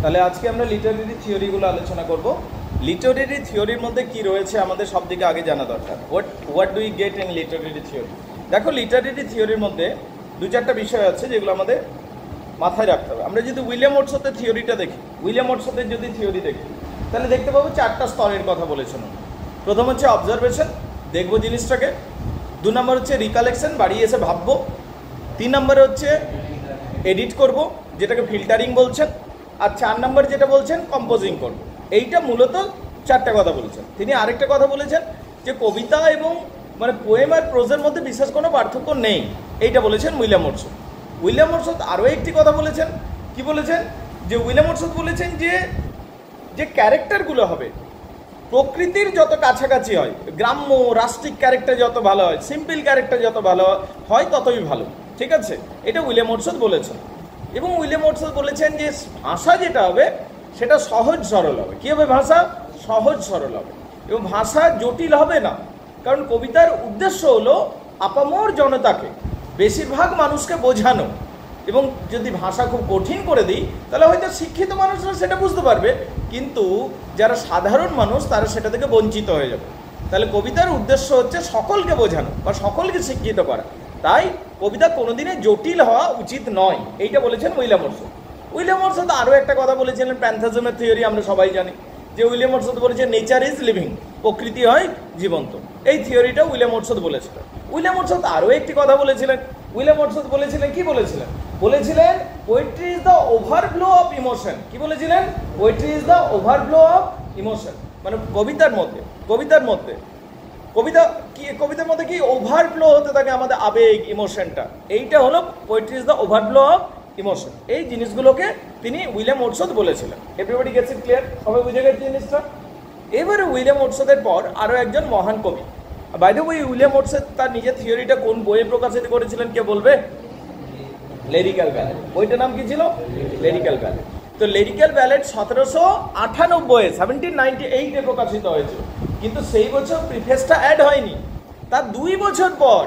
তাহলে আজকে আমরা লিটারেরি থিওরিগুলো আলোচনা করব। লিটারেরি থিওরির মধ্যে কি রয়েছে আমাদের সবদিকে আগে জানা দরকার। What do you get in literary theory? দেখো, লিটারেরি থিওরির মধ্যে দু চারটা বিষয় আছে যেগুলো আমাদের মাথায় রাখতে হবে। আমরা যদি উইলিয়াম ওটসওয়ার্থের থিওরিটা দেখি, উইলিয়াম ওটসওয়ার্থের যদি থিওরি দেখি, তাহলে দেখতে পাবো চারটা স্তরের কথা বলেছেন। প্রথম হচ্ছে অবজারভেশন, দেখবো জিনিসটাকে। 2 নম্বর হচ্ছে রিকালেকশন, বাড়ি এসে ভাববো। 3 নম্বরে হচ্ছে এডিট করব, যেটাকে ফিল্টারিং বলছেন। আর 4 নম্বর যেটা বলছেন কম্পোজিং করব। এইটা মূলত চারটা কথা বলেছেন। তিনি আরেকটা কথা বলেছেন যে কবিতা এবং পোয়েম আর প্রোজের মধ্যে বিশেষ কোনো পার্থক্য নেই, এইটা বলেছেন উইলিয়াম ওটসওয়ার্থ। উইলিয়াম ওটসওয়ার্থ আরও একটি কথা বলেছেন। কি বলেছেন? যে উইলিয়াম ওটসওয়ার্থ বলেছেন যে ক্যারেক্টারগুলো হবে প্রকৃতির যত কাছাকাছি হয়, গ্রাম্য রাষ্ট্রিক ক্যারেক্টার যত ভালো হয়, সিম্পল ক্যারেক্টার যত ভালো হয় ততই ভালো। ঠিক আছে, এটা উইলিয়াম ওটসওয়ার্থ বলেছেন। এবং উইলিয়াম ওটসওয়ার্থ বলেছেন যে ভাষা যেটা হবে সেটা সহজ সরল হবে। কী হবে? ভাষা সহজ সরল হবে এবং ভাষা জটিল হবে না। কারণ কবিতার উদ্দেশ্য হলো আপামর জনতাকে, বেশিরভাগ মানুষকে বোঝানো। এবং যদি ভাষা খুব কঠিন করে দিই তাহলে হয়তো শিক্ষিত মানুষরা সেটা বুঝতে পারবে, কিন্তু যারা সাধারণ মানুষ তারা সেটা থেকে বঞ্চিত হয়ে যাবে। তাহলে কবিতার উদ্দেশ্য হচ্ছে সকলকে বোঝানো বা সকলকে শিক্ষিত করা। তাই কবিতা কোনোদিনই জটিল হওয়া উচিত নয়, এইটা বলেছেন উইলিয়াম ওটসওয়ার্থ। উইলিয়াম ওটসওয়ার্থ আরও একটা কথা বলেছিলেন, প্যান্থাজমের থিওরি আমরা সবাই জানি। যে উইলিয়াম ওটসওয়ার্থ বলেছেন নেচার ইজ লিভিং, প্রকৃতি হয় জীবন্ত। এই থিওরিটা উইলিয়াম ওটসওয়ার্থ বলেছিলেন। উইলিয়াম ওটসওয়ার্থ আরও একটি কথা বলেছিলেন। উইলিয়াম ওটসওয়ার্থ বলেছিলেন, কি বলেছিলেন? বলেছিলেন poetry is the overflow of emotion. কি বলেছিলেন? Poetry is the overflow of emotion. কবিতার মধ্যে কি ওভারফ্লো হতে থাকে আমাদের আবেগ, ইমোশনটা। এইটা হলো poetry is the overflow of emotion. এই জিনিসগুলোকে তিনি উইলিয়াম ওটসওয়ার্থ বলেছিলেন। Everybody gets it clear? সবাই বুঝে গেছে জিনিসটা? এবারে উইলিয়াম ওটসওয়ার্থের পর আরও একজন মহান কবি। বাই দ্য ওয়ে, উইলিয়াম ওটসওয়ার্থ তার নিজের থিওরিটা কোন বইয়ে প্রকাশিত করেছিলেন কে বলবে? লিরিক্যাল ব্যালেড। বইটার নাম কি ছিল? লিরিক্যাল ব্যালেড। তো লিরিক্যাল ব্যালেড 1798 প্রকাশিত হয়েছিল, কিন্তু সেই বছর প্রিফেসটা অ্যাড হয়নি। তার 2 বছর পর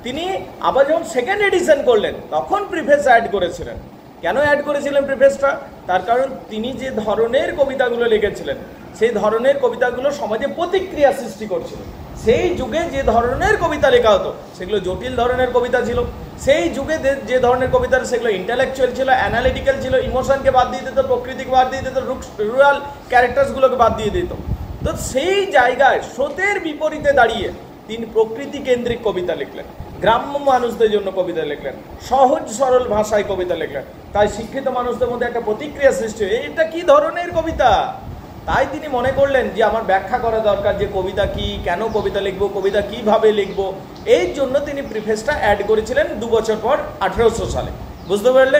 তিনি আবার যখন সেকেন্ড এডিশন করলেন তখন প্রিফেস অ্যাড করেছিলেন। কেন অ্যাড করেছিলেন প্রিফেসটা? তার কারণ তিনি যে ধরনের কবিতাগুলো লিখেছিলেন সেই ধরনের কবিতাগুলো সমাজে প্রতিক্রিয়া সৃষ্টি করছিল। সেই যুগে যে ধরনের কবিতা লেখা হতো সেগুলো জটিল ধরনের কবিতা ছিল। সেই যুগে যে ধরনের কবিতা সেগুলো ইন্টালেকচুয়াল ছিল, অ্যানালিটিক্যাল ছিল, ইমোশনকে বাদ দিয়ে দিত, প্রকৃতিকে বাদ দিয়ে দিত, রুরাল ক্যারেক্টার্সগুলোকে বাদ দিয়ে দিত। তো সেই জায়গায় স্রোতের বিপরীতে দাঁড়িয়ে তিনি প্রকৃতি কেন্দ্রিক কবিতা লিখলেন, গ্রাম্য মানুষদের জন্য কবিতা লিখলেন, সহজ সরল ভাষায় কবিতা লিখলেন। তাই শিক্ষিত মানুষদের মধ্যে একটা প্রতিক্রিয়া সৃষ্টি হয়, এটা কি ধরনের কবিতা। তাই তিনি মনে করলেন যে আমার ব্যাখ্যা করা দরকার যে কবিতা কি, কেন কবিতা লিখবো, কবিতা কিভাবে লিখবো। এই জন্য তিনি প্রিফেসটা অ্যাড করেছিলেন 2 বছর পর 1800 সালে। বুঝতে পারলে?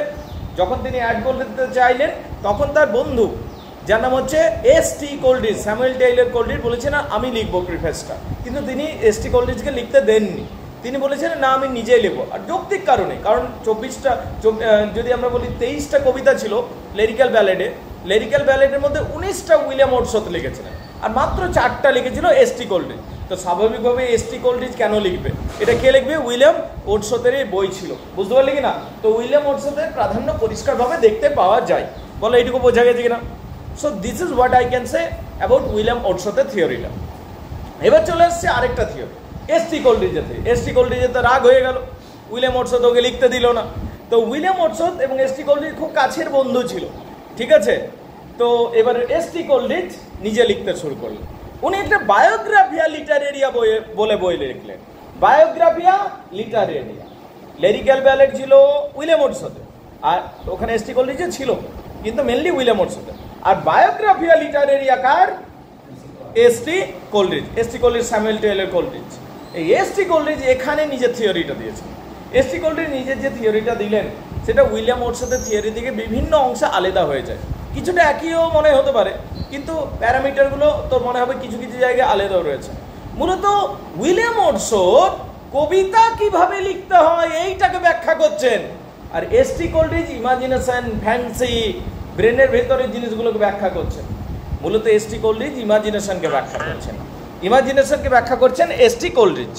যখন তিনি অ্যাড করতে চাইলেন তখন তার বন্ধু, যার নাম হচ্ছে S T. Coleridge, Samuel Taylor Coleridge, বলেছেন আমি লিখবো প্রিফেসটা। কিন্তু তিনি এস.টি. কোলরিজকে লিখতে দেননি। তিনি বলেছেন না, আমি নিজেই লিখবো। আর যৌক্তিক কারণে, কারণ 24টা, যদি আমরা বলি 23টা কবিতা ছিল লিরিক্যাল ব্যালেডে। লিরিক্যাল ব্যালেডের মধ্যে 19টা উইলিয়াম ওটসওয়ার্থ লিখেছিলেন আর মাত্র 4টা লিখেছিল এস.টি. কোলরিজ। তো স্বাভাবিকভাবে এস.টি. কোলরিজ কেন লিখবে? এটা কে লিখবে? উইলিয়াম ওটসওয়ার্থের এই বই ছিল। বুঝতে পারলে কিনা? তো উইলিয়াম ওটসওয়ার্থের প্রাধান্য পরিষ্কারভাবে দেখতে পাওয়া যায়। বলো এইটুকু বোঝা গেছে কিনা? So this is what I can say about William ওটসওয়ার্থের থিওরিটা। এবার চলে আসছে আরেকটা থিওরি, এস.টি. কোলরিজের থিওরি। এস.টি. কোলরিজের তো রাগ হয়ে গেল, উইলিয়াম ওটসওয়ার্থ ওকে লিখতে দিল না। তো উইলিয়াম ওটসওয়ার্থ এবং এস.টি. কোলরিজ খুব কাছের বন্ধু ছিল। ঠিক আছে, তো এবার এস.টি. কোলরিজ নিজে লিখতে শুরু করলেন। উনি একটা বায়োগ্রাফিয়া লিটারেরিয়া বলে বই লিখলেন। বায়োগ্রাফিয়া লিটারেরিয়া। লিরিক্যাল ব্যালেড ছিল উইলিয়াম ওটসওয়ার্থের, আর ওখানে এস.টি. কোলরিজও ছিল, কিন্তু মেনলি উইলিয়াম ওটসওয়ার্থের। আর বায়োগ্রাফিয়া লিটারেরিয়া কার? ST. Coleridge. ST. Coleridge Samuel Taylor Coleridge. এই এস.টি. কোলরিজ এখানে নিজের থিওরিটা দিয়েছেন। এস.টি. কোলরিজ নিজের যে থিওরিটা দিলেন সেটা উইলিয়াম ওটসওয়ার্থের থিওরি থেকে বিভিন্ন অংশে আলাদা হয়ে যায়। কিছুটা একইও মনে হতে পারে, কিন্তু প্যারামিটারগুলো তো মনে হবে কিছু কিছু জায়গায় আলাদাও রয়েছে। মূলত উইলিয়াম ওটসওয়ার্থ কবিতা কিভাবে লিখতে হয় এইটাকে ব্যাখ্যা করছেন, আর এস.টি. কোলরিজ ইমাজিনেশন, ফ্যান্সি, ব্রেনের ভেতরের জিনিসগুলোকে ব্যাখ্যা করছেন। মূলত এস.টি. কোলরিজ ইমাজিনেশনকে ব্যাখ্যা করছেন এস.টি. কোলরিজ।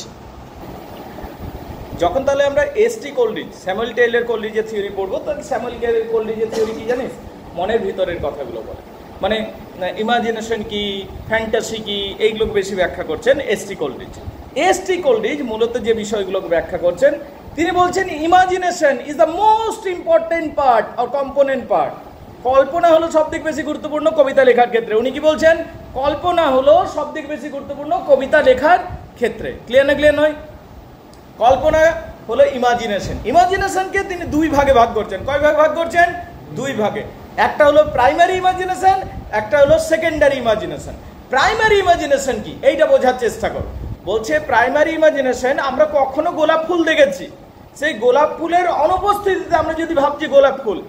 যখন তাহলে আমরা এস.টি. কোলরিজ, স্যামুয়েল টেইলর কোলরিজের থিওরি পড়বো, তাহলে স্যামুয়েল কোলরিজের থিওরি কি জানিস? মনের ভিতরের কথাগুলো বলে, মানে ইমাজিনেশন কি, ফ্যান্টাসি কি, এইগুলোকে বেশি ব্যাখ্যা করছেন এস.টি. কোলরিজ। এস.টি. কোলরিজ মূলত যে বিষয়গুলোকে ব্যাখ্যা করছেন, তিনি বলছেন imagination is the most important part or component part. কল্পনা হলো সবথেকে বেশি গুরুত্বপূর্ণ কবিতা লেখার ক্ষেত্রে। উনি কি বলছেন? কল্পনা হলো সবথেকে বেশি গুরুত্বপূর্ণ কবিতা লেখার ক্ষেত্রে। ক্লিয়ার না ক্লিয়ার নয়? কল্পনা হলো ইমাজিনেশন। ইমাজিনেশনকে তিনি দুই ভাগে ভাগ করছেন। কয় ভাগে ভাগ করছেন? দুই ভাগে। একটা হলো প্রাইমারি ইমাজিনেশন, একটা হলো সেকেন্ডারি ইমাজিনেশন। প্রাইমারি ইমাজিনেশন কি এইটা বোঝার চেষ্টা করো। বলছে প্রাইমারি ইমাজিনেশন, আমরা কখনো গোলাপ ফুল দেখেছি, সেই গোলাপ ফুলের অনুপস্থিতিতে আমরা যদি ভাবছি গোলাপ ফুল,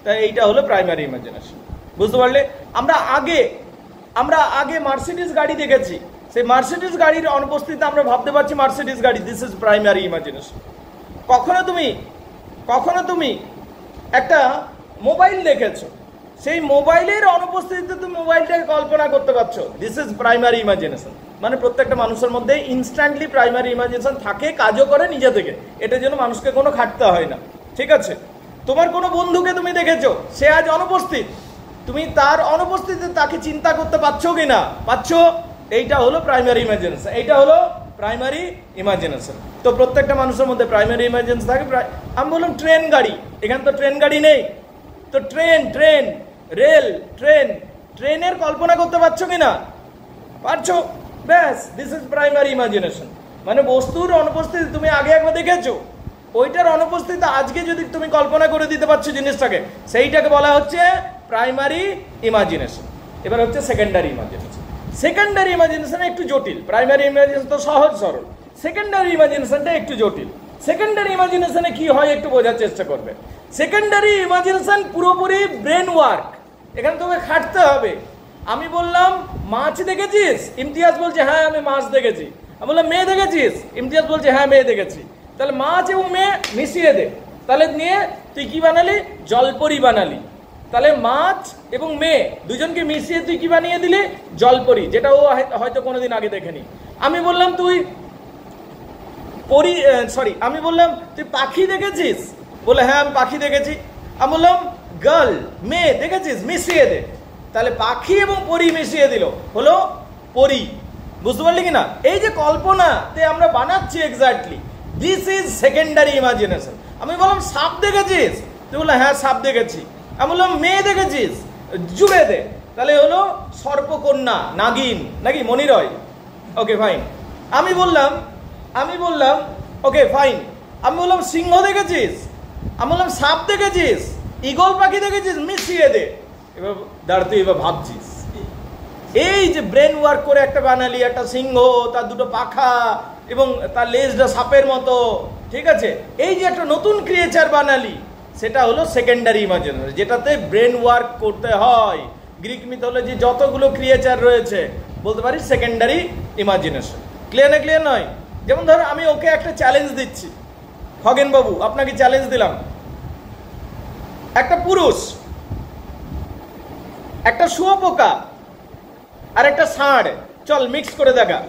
তাই এইটা হলো প্রাইমারি ইমাজিনেশন। বুঝতে পারলে? আমরা আগে মার্সিডিজ গাড়ি দেখেছি, সেই মার্সিডিজ গাড়ির অনুপস্থিতিতে আমরা ভাবতে পারছি মার্সিডিজ গাড়ি, দিস ইজ প্রাইমারি ইমাজিনেশন। কখনো তুমি একটা মোবাইল দেখেছো, সেই মোবাইলের অনুপস্থিতিতে তুমি মোবাইলটাকে কল্পনা করতে পারছো, দিস ইজ প্রাইমারি ইমাজিনেশন। মানে প্রত্যেকটা মানুষের মধ্যে ইনস্ট্যান্টলি প্রাইমারি ইমাজিনেশন থাকে, কাজও করে নিজে থেকে, এটার জন্য মানুষকে কোনো খাটতে হয় না। ঠিক আছে? তোমার কোনো বন্ধুকে তুমি দেখেছো, সে আজ অনুপস্থিত, তুমি তার অনুপস্থিতিতে তাকে চিন্তা করতে পারছো কি না? পাচ্ছো। এইটা হলো প্রাইমারি ইমাজিনেশন, এইটা হলো প্রাইমারি ইমাজিনেশন। তো প্রত্যেকটা মানুষের মধ্যে প্রাইমারি ইমাজিনেশন থাকে। আমি বললাম ট্রেন গাড়ি, এখানে তো ট্রেন গাড়ি নেই, তো ট্রেন রেল, ট্রেনের কল্পনা করতে পারছো কি না? পারছো। ব্যাস, দিস ইজ প্রাইমারি ইমাজিনেশন। মানে বস্তুর অনুপস্থিতি তুমি আগে একবার দেখেছো, ওইটার অনুপস্থিতি আজকে যদি তুমি কল্পনা করে দিতে পারছো জিনিসটাকে, সেইটাকে বলা হচ্ছে প্রাইমারি ইমাজিনেশন। এবার হচ্ছে সেকেন্ডারি ইমাজিনেশন। সেকেন্ডারি ইমাজিনেশন একটু জটিল। প্রাইমারি ইমাজিনেশন তো সহজ সরল, সেকেন্ডারি ইমাজিনেশনটা একটু জটিল। সেকেন্ডারি ইমাজিনেশনে কি হয় একটু বোঝার চেষ্টা করবে। সেকেন্ডারি ইমাজিনেশন পুরোপুরি ব্রেন ওয়ার্ক, এখানে তোকে খাটতে হবে। আমি বললাম মাছ দেখেছিস? ইমতিয়াজ বলছে হ্যাঁ আমি মাছ দেখেছি। আমি বললাম মেয়ে দেখেছিস? ইমতিয়াজ বলছে হ্যাঁ মেয়ে দেখেছি। তাহলে মাছ এবং মেয়ে মিশিয়ে দে, তাহলে নিয়ে তুই কি বানালি? জলপরি বানালি। তাহলে মাছ এবং মেয়ে দুজনকে মিশিয়ে তুই কি বানিয়ে দিলি? জলপরি, যেটা ও হয়তো কোনোদিন আগে দেখেনি। আমি বললাম তুই আমি বললাম তুই পাখি দেখেছিস? বলে হ্যাঁ আমি পাখি দেখেছি। আমি বললাম গার্ল, মেয়ে দেখেছিস? মিশিয়ে দে। তাহলে পাখি এবং পরি মিশিয়ে দিল, হলো পরি। বুঝতে পারলি কিনা? এই যে কল্পনাতে আমরা বানাচ্ছি exactly, this is secondary imagination. আমি বললাম সাপ দেখেছিস? তুই বললো হ্যাঁ সাপ দেখেছি। আমি বললাম মেয়ে দেখেছিস? জুড়ে দে, তাহলে হলো সর্পকন্যা, নাগিন, নাকি মনিরয়। Okay fine. আমি বললাম ওকে ফাইন। আমি বললাম সিংহ দেখেছিস? আমি বললাম সাপ দেখেছিস? ঈগল পাখি দেখেছিস? মিশিয়ে দে। এবার দাঁড়া, তুই এবার ভাবছিস, এই যে ব্রেন ওয়ার্ক করে একটা বানালি, একটা সিংহ, তার দুটো পাখা এবং তার লেজটা সাপের মতো, ঠিক আছে, এই যে একটা নতুন ক্রিয়েচার বানালি, সেটা হলো সেকেন্ডারি ইমাজিনেশন, যেটাতে ব্রেন ওয়ার্ক করতে হয়। গ্রিক মিথোলজি যতগুলো ক্রিয়েচার রয়েছে বলতে পারি সেকেন্ডারি ইমাজিনেশন। ক্লিয়ার না ক্লিয়ার নয়? যেমন ধরো আমি ওকে একটা চ্যালেঞ্জ দিচ্ছি, খগেন বাবু আপনাকে চ্যালেঞ্জ দিলাম, একটা পুরুষ, একটা শুয়োপোকা আর একটা ষাঁড়, চল মিক্স করে দেখা।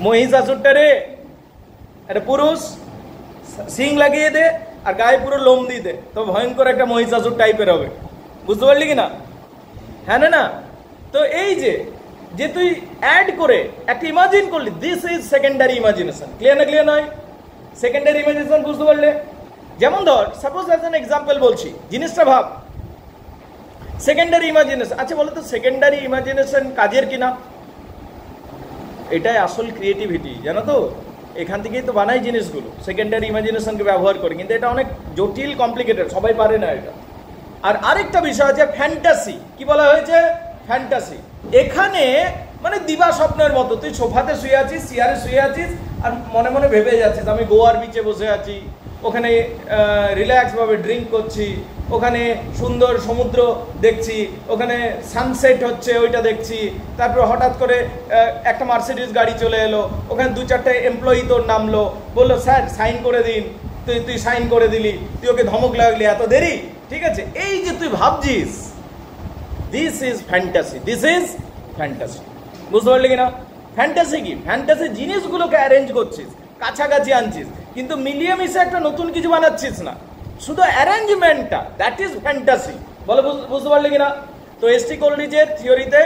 মহিষাসুরটা রে, একটা পুরুষ সিং লাগিয়ে দে আর গায়ে পুরো লোম দিয়ে দে, তো ভয়ঙ্কর একটা মহিষাসুর টাইপের হবে। বুঝতে পারলি কিনা? হ্যাঁ না? তো এই যে তুই অ্যাড করে একটা ইমাজিন করলি, this is secondary imagination. Clear না ক্লিয়ার নয়? সেকেন্ডারি ইমাজিনেশন বুঝতে পারলে? যেমন ধর সাপোজ অ্যাজ অ্যান এক্সাম্পল বলছি, জিনিসটা ভাব, সেকেন্ডারি ইমাজিনেশন। আচ্ছা বলো তো সেকেন্ডারি ইমাজিনেশন কাজের কিনা? এটাই আসল ক্রিয়েটিভিটি, জানো তো? এখান থেকেই তো বানাই জিনিসগুলো, সেকেন্ডারি ইমাজিনেশনকে ব্যবহার করে। কিন্তু এটা অনেক জটিল, কমপ্লিকেটেড, সবাই পারে না এটা। আর আরেকটা বিষয় আছে ফ্যান্টাসি। কি বলা হয়েছে? ফ্যান্টাসি। এখানে মানে দিবা স্বপ্নের মতো, তুই সোফাতে শুয়ে আছিস, চেয়ারে শুয়ে আছিস আর মনে মনে ভেবে যাচ্ছিস আমি গোয়ার বিচে বসে আছি, ওখানে রিল্যাক্স ভাবে ড্রিঙ্ক করছি, ওখানে সুন্দর সমুদ্র দেখছি, ওখানে সানসেট হচ্ছে ওইটা দেখছি। তারপর হঠাৎ করে একটা মার্সিডিজ গাড়ি চলে এলো, ওখানে 2-4টে এমপ্লয়ি তোর নামলো, বললো স্যার সাইন করে দিন, তুই সাইন করে দিলি, তুই ওকে ধমক লাগলি এত দেরি, ঠিক আছে। এই যে তুই ভাবছিস, this is fantasy, this is fantasy. বুঝতে পারলি কিনা? ফ্যান্টাসি কি? ফ্যান্টাসি জিনিসগুলোকে অ্যারেঞ্জ করছিস, কাছাকাছি আনছিস, কিন্তু মিলিয়ে মিশে একটা নতুন কিছু বানাচ্ছিস না। শুধু অ্যারেঞ্জমেন্টটা, দ্যাট ইজ ফ্যান্টাসি। বলে বুঝতে পারলে কিনা? তো এসটি কোলরিজের থিওরিতে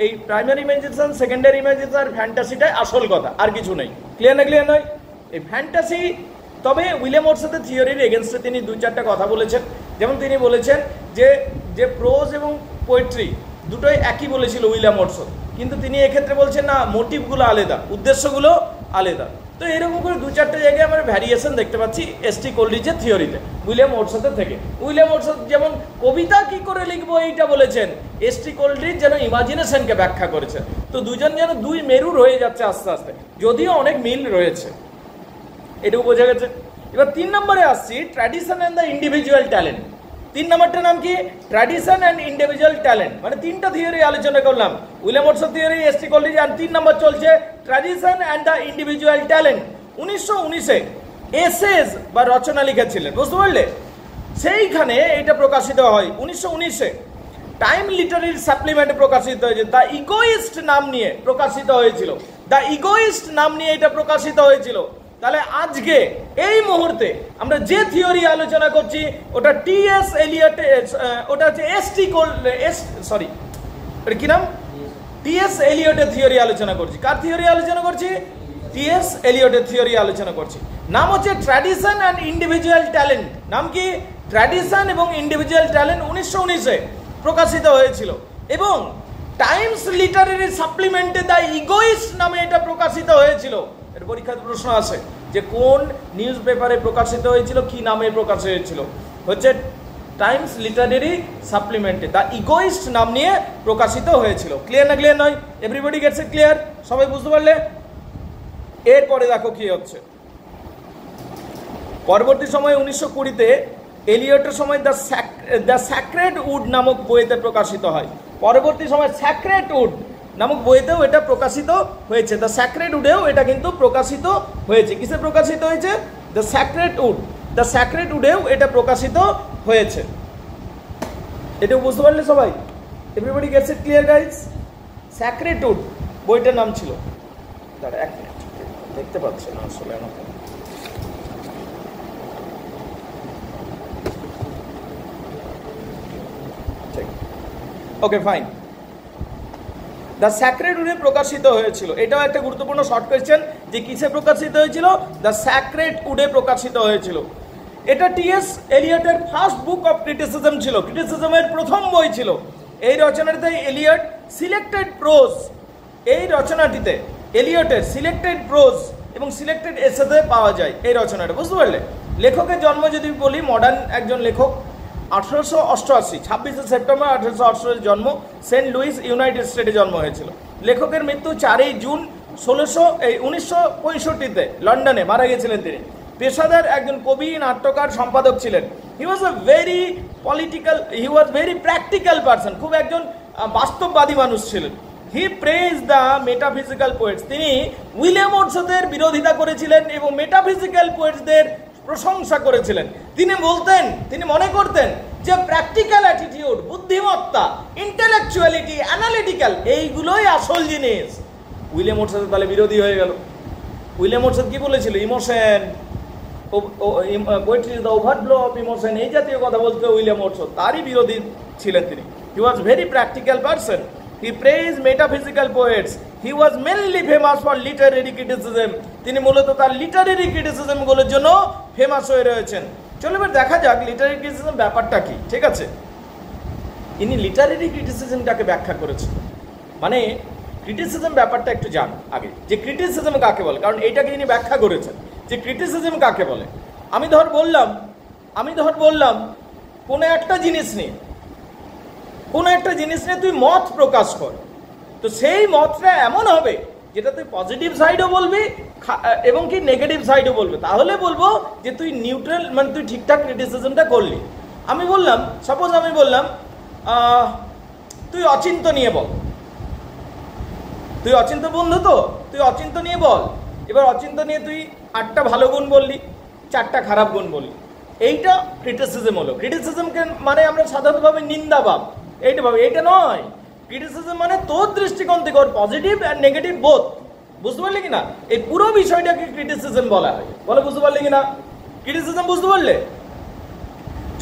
এই প্রাইমারি ইমাজিনেশন, সেকেন্ডারি ইমাজিনেশন আর ফ্যান্টাসিটাই আসল কথা, আর কিছু নেই। ক্লিয়ার না? ক্লিয়ার নয়? এই ফ্যান্টাসি, তবে উইলিয়াম ওয়াটসনের থিওরির এগেনস্টে তিনি 2-4টা কথা বলেছেন। যেমন তিনি বলেছেন যে প্রোজ এবং পোয়েট্রি দুটোই একই বলেছিল উইলিয়াম ওয়াটসন, কিন্তু তিনি এক্ষেত্রে বলছেন না, মোটিভগুলো আলাদা, উদ্দেশ্যগুলো আলাদা। তো এরকম করে 2-4টে জায়গায় আমরা ভ্যারিয়েশন দেখতে পাচ্ছি এসটি কোলরিজের থিওরিতে উইলিয়াম ওয়াটসনের থেকে। উইলিয়াম ওয়াটসন যেমন কবিতা কি করে লিখবো এইটা বলেছেন, এসটি কোলরিজ যেন ইমাজিনেশনকে ব্যাখ্যা করেছেন। তো দুজন যেন দুই মেরুর হয়ে যাচ্ছে আস্তে আস্তে, যদিও অনেক মিল রয়েছে, এটাও বোঝা গেছে। এবার 3 নম্বরে আসছি, tradition and the individual talent. 3 নম্বরটার নাম কি? Tradition and individual talent. মানে 3টা থিওরি আলোচনা করলাম, William Watson theory, ST Coleridge, আর 3 নম্বর চলছে tradition and the individual talent. 1919-এ এসেজ বা রচনা লিখেছিলেন, বুঝতে পারলে? সেইখানে এটা প্রকাশিত হয় 1919-এ। টাইম লিটারেরি সাপ্লিমেন্টে প্রকাশিত হয়েছে, দ্য ইগোইস্ট নাম নিয়ে প্রকাশিত হয়েছিল। দ্য ইগোইস্ট নাম নিয়ে এটা প্রকাশিত হয়েছিল। তাহলে আজকে এই মুহূর্তে আমরা যে থিওরি আলোচনা করছি ওটা টি.এস. এলিয়ট, ওটা হচ্ছে কি নাম? টি.এস. এলিয়টের থিওরি আলোচনা করছি। কার থিওরি আলোচনা করছি? টি.এস. এলিয়টের থিওরি আলোচনা করছি। নাম হচ্ছে ট্র্যাডিশন অ্যান্ড ইন্ডিভিজুয়াল ট্যালেন্ট। নাম কি? ট্র্যাডিশন এবং ইন্ডিভিজুয়াল ট্যালেন্ট 1919-এ প্রকাশিত হয়েছিল, এবং টাইমস লিটারেরি সাপ্লিমেন্টে দ্য ইগোইস্ট নামে এটা প্রকাশিত হয়েছিল। এর পরীক্ষার প্রশ্ন আছে যে কোন নিউজ পেপারে প্রকাশিত হয়েছিল, কি নামে প্রকাশিত হয়েছিল। হচ্ছে টাইমস লিটারেরি সাপ্লিমেন্টে দ্য ইগোইস্ট নাম নিয়ে প্রকাশিত হয়েছিল। ক্লিয়ার না? ক্লিয়ার নয়? Everybody gets it clear? সবাই বুঝতে পারলে? এরপরে দেখো কি হচ্ছে। পরবর্তী সময়ে 1920-তে এলিয়টের সময় দ্য স্যাক্রেড উড নামক বইতে প্রকাশিত হয়। পরবর্তী সময় স্যাক্রেড উড নামক বইতেও এটা প্রকাশিত হয়েছে। দ্য স্যাক্রেড উডেও এটা কিন্তু প্রকাশিত হয়েছে। কিসে প্রকাশিত হয়েছে? The Sacred Wood. The Sacred উডেও এটা প্রকাশিত হয়েছে। এটাও বুঝতে পারলে সবাই? Everybody gets it clear guys? Sacred Wood বইটার নাম ছিল। দাঁড়া এক মিনিট, দেখতে পাচ্ছি না আসলে আমাকে। Okay fine. দ্য স্যাক্রেড উডে প্রকাশিত হয়েছিল। এটাও একটা গুরুত্বপূর্ণ শর্ট কোয়েশ্চেন যে কিসে প্রকাশিত হয়েছিল? দ্য স্যাক্রেড উডে প্রকাশিত হয়েছিল। এটা টি.এস. এলিয়টের ফার্স্ট বুক অফ ক্রিটিসিজম ছিল, ক্রিটিসিজমের প্রথম বই ছিল। এই রচনাটিতে এলিয়ট সিলেক্টেড প্রোজ, এই রচনাটিতে এলিয়টের সিলেক্টেড প্রোজ এবং সিলেক্টেড এসেতে পাওয়া যায় এই রচনাটা, বুঝতে পারলে? লেখকের জন্ম যদি বলি, মডার্ন একজন লেখক, 1888 26শে সেপ্টেম্বর 1888 জন্ম, সেন্ট লুইস, ইউনাইটেড স্টেটে জন্ম হয়েছিল। লেখকের মৃত্যু 4 জুন 1965-তে লন্ডনে মারা গেছিলেন তিনি। পেশাদার একজন কবি, নাট্যকার, সম্পাদক ছিলেন। হি ওয়াজ ভেরি প্র্যাকটিক্যাল পারসন, খুব একজন বাস্তববাদী মানুষ ছিলেন। হি প্রেজ দ্য মেটাফিজিক্যাল পোয়েটস, তিনি উইলিয়াম ওয়াটসনের বিরোধিতা করেছিলেন এবং মেটাফিজিক্যাল পোয়েটসদের প্রশংসা করেছিলেন। তিনি মনে করতেন যে প্র্যাকটিক্যাল অ্যাটিটিউড, বুদ্ধিমত্তা, ইন্টেলেকচুয়ালিটি, অ্যানালিটিক্যাল, এইগুলোই আসল জিনিস। উইলিয়াম ওয়াটসনের তাহলে বিরোধী হয়ে গেল। উইলিয়াম ওয়াটসন কি বলেছিল? Emotion, poetry is the overflow of emotion, এই জাতীয় কথা বলতে উইলিয়াম ওয়াটসন তারই বিরোধী ছিলেন তিনি। He was very practical person. He praised metaphysical poets. He was mainly famous for literary criticism. তিনি মূলত তার লিটারেরি ক্রিটিসিজম গুলোর জন্য ফেমাস হয়ে রয়েছেন। চলো এবার দেখা যাক লিটারেরি ক্রিটিসিজম ব্যাপারটা কি। ঠিক আছে, ইনি লিটারেরি ক্রিটিসিজমটাকে ব্যাখ্যা করেছেন। মানে ক্রিটিসিজম ব্যাপারটা একটু জান আগে, যে ক্রিটিসিজম কাকে বলে, কারণ এইটাকে ইনি ব্যাখ্যা করেছেন যে ক্রিটিসিজম কাকে বলে। আমি ধর বললাম কোনো একটা জিনিস নিয়ে তুই মত প্রকাশ কর, তো সেই মতটা এমন হবে যেটা তুই পজিটিভ সাইডও বলবি এবং কি নেগেটিভ সাইডও বলবি, তাহলে বলবো যে তুই নিউট্রাল, মানে তুই ঠিকঠাক ক্রিটিসিজমটা করলি। সাপোজ আমি বললাম তুই অচিন্ত নিয়ে বল, তুই অচিন্ত বন্ধু, তো তুই অচিন্ত নিয়ে বল। এবার অচিন্ত নিয়ে তুই 8টা ভালো গুণ বললি, 4টা খারাপ গুণ বললি, এইটা ক্রিটিসিজম হলো। ক্রিটিসিজমকে মানে আমরা সাধারণভাবে নিন্দা ভাব, এইটা ভাবে, এইটা নয়। ক্রিটিসিজম মানে তোর দৃষ্টিকোণ থেকে ওর পজিটিভ আর নেগেটিভ বোথ, বুঝতে পারলে কিনা? এই পুরো বিষয়টাকে ক্রিটিসিজম বলা হয়। বলে বুঝতে পারলে কিনা? ক্রিটিসিজম বুঝতে পারলে?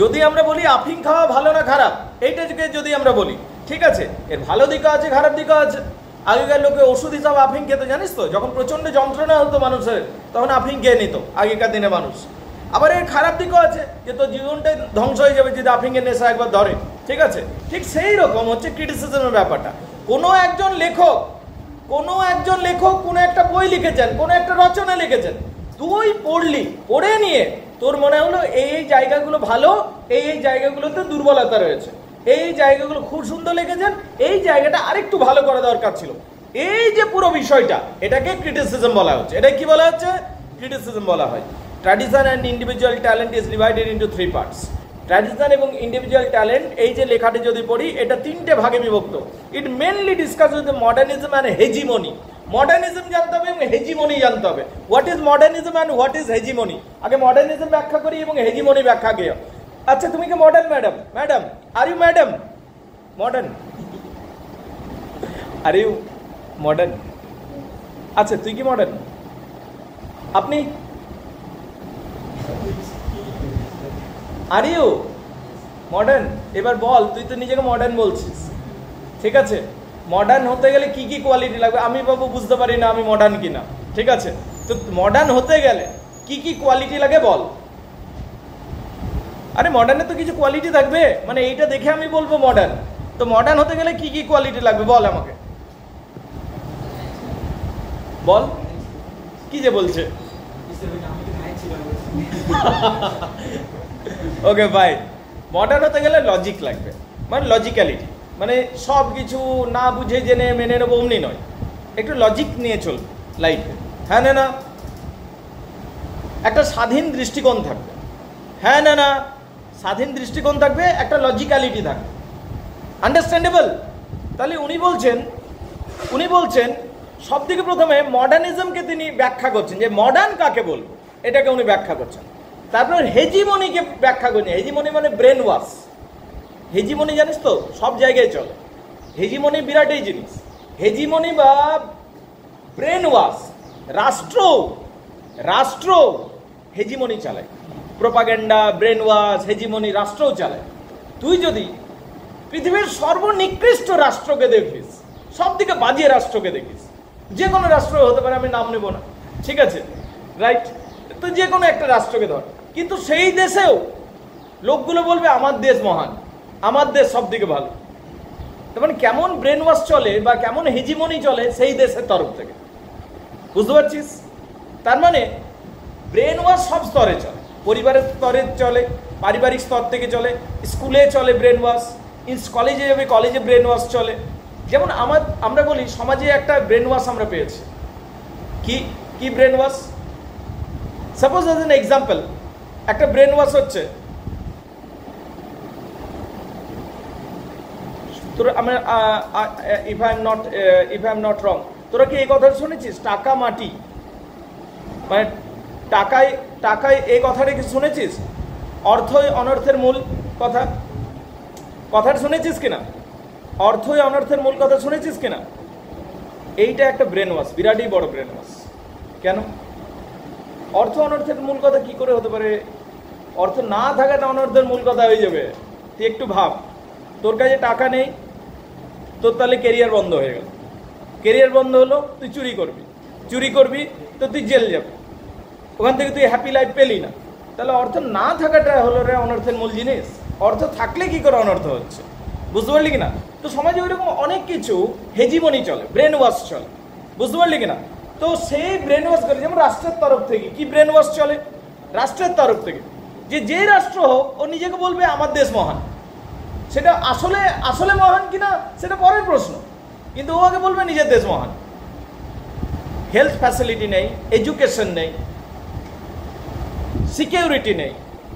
যদি আমরা বলি আফিং খাওয়া ভালো না খারাপ, এইটাকে যদি আমরা বলি, ঠিক আছে, এর ভালো দিকও আছে খারাপ দিকও আছে। আগেকার লোকে ওষুধ হিসাবে আফিং খেত, জানিস তো, যখন প্রচন্ড যন্ত্রণা হতো মানুষের তখন আফিং খেয়ে নিত আগেকার দিনে মানুষ। আবার এর খারাপ দিকও আছে, যে তোর জীবনটাই ধ্বংস হয়ে যাবে যদি আফিংয়ের নেশা একবার ধরে, ঠিক আছে। ঠিক সেই রকম হচ্ছে ক্রিটিসিজমের ব্যাপারটা। কোনো একজন লেখক কোনো একটা বই লিখেছেন, কোনো একটা রচনা লিখেছেন, তুই পড়লি, পড়ে নিয়ে তোর মনে হলো এই জায়গাগুলো ভালো, এই জায়গাগুলোতে দুর্বলতা রয়েছে, এই জায়গাগুলো খুব সুন্দর লিখেছেন, এই জায়গাটা আরেকটু ভালো করা দরকার ছিল, এই যে পুরো বিষয়টা, এটাকে ক্রিটিসিজম বলা হচ্ছে। এটা কি বলা হচ্ছে? ক্রিটিসিজম বলা হয়। Tradition and individual talent is divided into 3 parts. Tradition এবং ইন্ডিভিজুয়াল ট্যালেন্ট, এই যে লেখাটি যদি পড়ি, এটা 3টে ভাগে বিভক্ত। It mainly discuss with modernism and hegemony. Modernism জানতে হবে এবং হেজিমনি জানতে হবে। What is modernism and what is hegemony? আগে মডার্নিজম ব্যাখ্যা করি এবং হেজিমনি ব্যাখ্যা করি। আচ্ছা, তুমি কি modern madam? Madam, are you madam modern? Are you modern? আচ্ছা, তুই কি মডার্ন? আপনি আর ইউ মডার্ন? এবার বল, তুই তো নিজেকে মডার্ন বলছিস, ঠিক আছে। মডার্ন হতে গেলে কি কি কোয়ালিটি লাগবে? আমি বাবু বুঝতে পারি না আমি মডার্ন কিনা, ঠিক আছে। তো মডার্ন হতে গেলে কি কি কোয়ালিটি লাগে বল। আরে মডার্নে তো কিছু কোয়ালিটি থাকবে, মানে এইটা দেখে আমি বলবো মডার্ন। তো মডার্ন হতে গেলে কি কি কোয়ালিটি লাগবে বল আমাকে, বল। কি যে বলছে? ওকে ভাই, মডার্ন হতে গেলে লজিক লাগবে, মানে লজিক্যালিটি, মানে সব কিছু না বুঝে জেনে মেনে নেবো অমনি নয়, একটু লজিক নিয়ে চলবে লাইফে। হ্যাঁ না না? একটা স্বাধীন দৃষ্টিকোণ থাকবে। হ্যাঁ না না? স্বাধীন দৃষ্টিকোণ থাকবে, একটা লজিক্যালিটি থাকবে। আন্ডারস্ট্যান্ডেবল? তাহলে উনি বলছেন সব থেকে প্রথমে মডার্নিজমকে তিনি ব্যাখ্যা করছেন, যে মডার্ন কাকে বলবো এটাকে উনি ব্যাখ্যা করছেন। তারপর হেজিমনিকে ব্যাখ্যা করছেন। হেজিমনি মানে ব্রেন ওয়াশ। হেজিমনি জানিস তো সব জায়গায় চলে, হেজিমনি বিরাট এই জিনিস। হেজিমনি বা ব্রেন ওয়াশ, রাষ্ট্র হেজিমনি চালায়, প্রোপাগেন্ডা, ব্রেন ওয়াশ, হেজিমনি রাষ্ট্রও চালায়। তুই যদি পৃথিবীর সর্বনিকৃষ্ট রাষ্ট্রকে দেখিস, সব দিকে বাজে রাষ্ট্রকে দেখিস, যে কোনো রাষ্ট্র হতে পারে, আমি নাম নেব না, ঠিক আছে, রাইট, তো যে কোনো একটা রাষ্ট্রকে ধর, কিন্তু সেই দেশেও লোকগুলো বলবে আমার দেশ মহান, আমার দেশ সব দিকে ভালো। তার মানে কেমন ব্রেন ওয়াশ চলে বা কেমন হেজিমনি চলে সেই দেশের তরফ থেকে, বুঝতে পারছিস? তার মানে ব্রেন ওয়াশ সব স্তরে চলে, পরিবারের স্তরে চলে, পারিবারিক স্তর থেকে চলে, স্কুলে চলে ব্রেন ওয়াশ, কলেজে যাবে কলেজে ব্রেন ওয়াশ চলে। যেমন আমরা বলি সমাজে একটা ব্রেন ওয়াশ আমরা পেয়েছি। কি brain wash? Suppose as an example, একটা ব্রেন ওয়াশ হচ্ছে তোর, আমরা if I am not wrong, তোরা কি এই কথা শুনেছিস? টাকা মাটি, মানে টাকায় এই কথাটা কি শুনেছিস? অর্থই অনর্থের মূল কথাটা শুনেছিস কিনা? অর্থই অনর্থের মূল কথা শুনেছিস কিনা? এইটা একটা ব্রেন ওয়াশ, বিরাটই বড় ব্রেন ওয়াশ। কেন? অর্থ অনর্থের মূল কথা কি করে হতে পারে? অর্থ না থাকাটা অনর্থের মূল কথা হয়ে যাবে। তুই একটু ভাব, তোর কাছে টাকা নেই, তোর তাহলে কেরিয়ার বন্ধ হয়ে গেল। কেরিয়ার বন্ধ হলো, তুই চুরি করবি তো তুই জেল যাবি, ওখান থেকে তুই হ্যাপি লাইফ পেলি না। তাহলে অর্থ না থাকাটা হলো রে অনর্থের মূল জিনিস। অর্থ থাকলে কি করে অনর্থ হচ্ছে, বুঝতে পারলি কিনা? তো সমাজে ওইরকম অনেক কিছু হেজিমনি চলে, ব্রেন ওয়াশ চলে, বুঝতে পারলি কিনা? তো সেই ব্রেন ওয়াশ করে, যেমন রাষ্ট্রের তরফ থেকে কি ব্রেন ওয়াশ চলে? রাষ্ট্রের তরফ থেকে যে রাষ্ট্র হোক, ও নিজেকে বলবে আমার দেশ মহান। সেটা আসলে মহান কিনা সেটা পরের প্রশ্ন, কিন্তু ও আগে বলবে নিজের দেশ মহান। হেলথ ফ্যাসিলিটি নেই, এডুকেশন নেই, সিকিউরিটি নেই,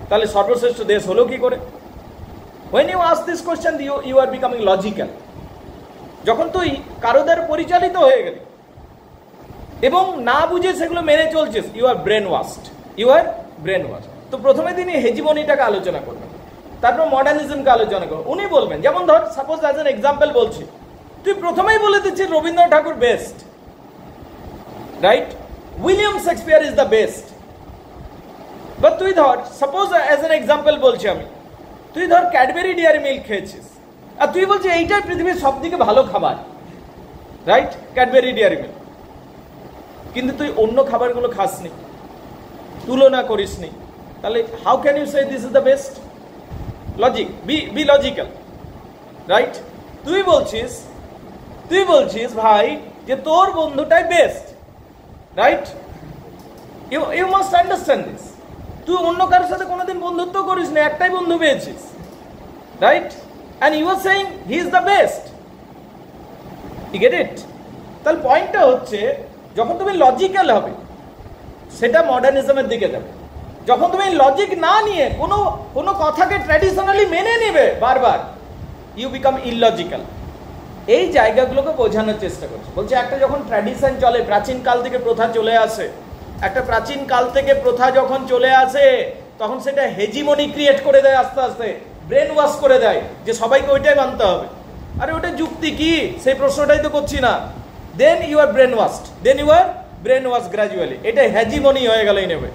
তাহলে সর্বশ্রেষ্ঠ দেশ হলো কি করে? When you ask this question, you are becoming logical. যখন তুই কারো দ্বারা পরিচালিত হয়ে গেলি এবং না বুঝে সেগুলো মেনে চলছিস, ইউ আর ব্রেন ওয়াশ। তো প্রথমে তিনি হেজিমনিটাকে আলোচনা করবেন, তারপর মডার্নিজমকে আলোচনা করবেন। উনি বলবেন, যেমন ধর সাপোজ অ্যাজ এন এক্সাম্পল বলছি, তুই প্রথমেই বলে দিচ্ছিস Rabindranath Thakur best, right? William Shakespeare is the best. বা তুই ধর সাপোজ অ্যাজ এন এক্সাম্পল বলছি আমি, তুই ধর ক্যাডবেরি ডেয়ারি মিল্ক খেয়েছিস, আর তুই বলছিস এইটাই পৃথিবীর সব থেকে ভালো খাবার, রাইট? Cadbury dairy milk. কিন্তু তুই অন্য খাবারগুলো খাসনি, তুলনা করিসনি, তাহলে how can you say this is the best? Logic, be logical, right? তুই বলছিস ভাই যে তোর বন্ধুটাই best, right? You must understand this. তুই অন্য কারোর সাথে কোনোদিন বন্ধুত্ব করিস না, একটাই বন্ধু পেয়েছিস, right? And you are saying he is the best. You get it? তাহলে পয়েন্টটা হচ্ছে, যখন তুমি লজিক্যাল হবে সেটা মডার্নিজমের দিকে যাবে। যখন তুমি লজিক না নিয়ে কোনো কথাকে ট্র্যাডিশনালি মেনে নেবে বারবার, ইউ বিকাম ইললজিক্যাল। এই জায়গাগুলোকে বোঝানোর চেষ্টা করছে। বলছে একটা যখন ট্র্যাডিশন চলে, প্রাচীন কাল থেকে প্রথা চলে আসে, একটা প্রাচীন কাল থেকে প্রথা যখন চলে আসে তখন সেটা হেজিমনি ক্রিয়েট করে দেয়, আস্তে আস্তে ব্রেন ওয়াশ করে দেয় যে সবাইকে ওইটাই মানতে হবে। আরে ওটা যুক্তি কি, সেই প্রশ্নটাই তো করছি না। Then you are brain wash gradually, এটা হেজিমনি হয়ে গেল নেবে।